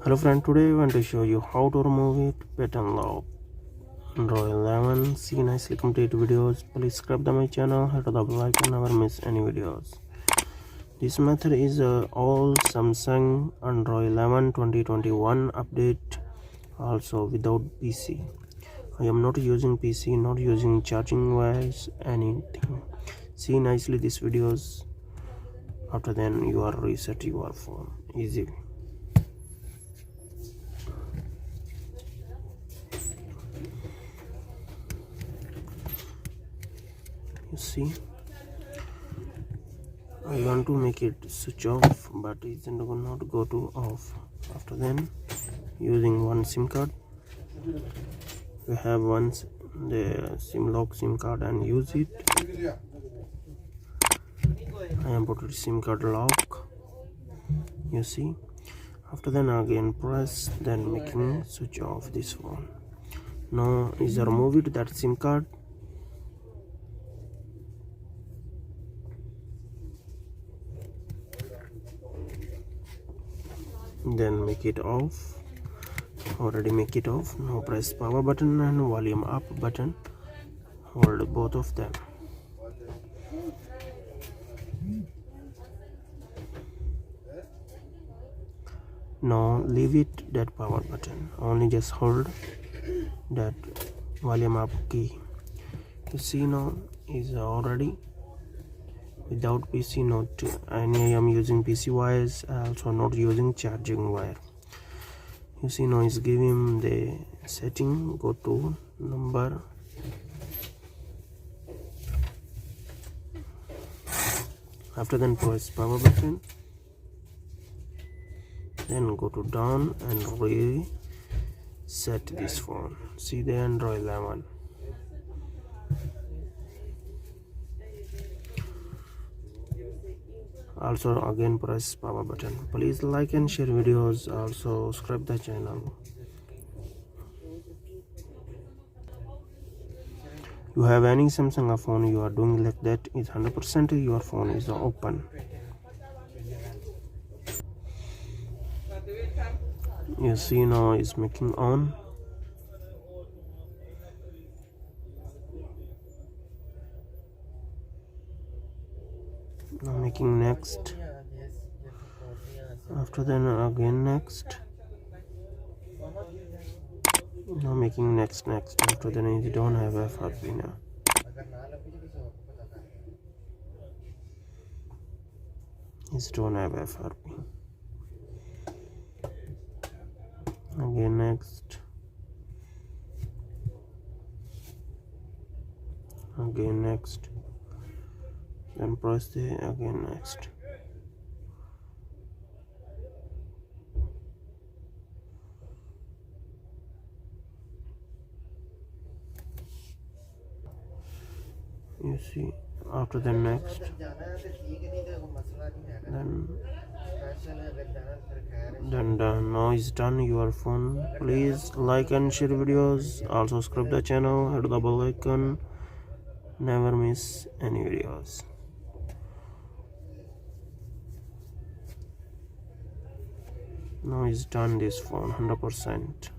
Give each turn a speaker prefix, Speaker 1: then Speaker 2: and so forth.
Speaker 1: Hello friend, today I want to show you how to remove it, pattern lock Android 11. See nicely complete videos. Please subscribe to my channel, hit the bell icon, never miss any videos. This method is all Samsung Android 11 2021 update, also without PC. I am not using PC, not using charging wires, anything. See nicely these videos. After then you are reset your phone easy. You see, I want to make it switch off, but it will not go to off. After then, using one SIM card, you have the SIM lock SIM card and use it. I am put SIM card lock. You see. After then again press, then making switch off this phone. Now is remove it that SIM card. Then make it off. Already make it off. Now press power button and volume up button. Hold both of them. Now leave it that power button. Only just hold that volume up key. You see now is already without PC, not any I am using PC wires, also not using charging wire. You see now is give him the setting, go to number, after then press power button, then go to down and reset this phone. See the Android 11. Also again press power button. Please like and share videos, also subscribe the channel. You have any Samsung phone you are doing like that, is 100% your phone is open. You see now is making on. Now making next. After then again next. Now making next. After then you don't have FRP now. You don't have FRP. Again next. Again next. Then press the again next. You see, after the next, then done. Now is done your phone. Please like and share videos, also subscribe the channel, hit the bell icon, never miss any videos. Now is done this phone 100%.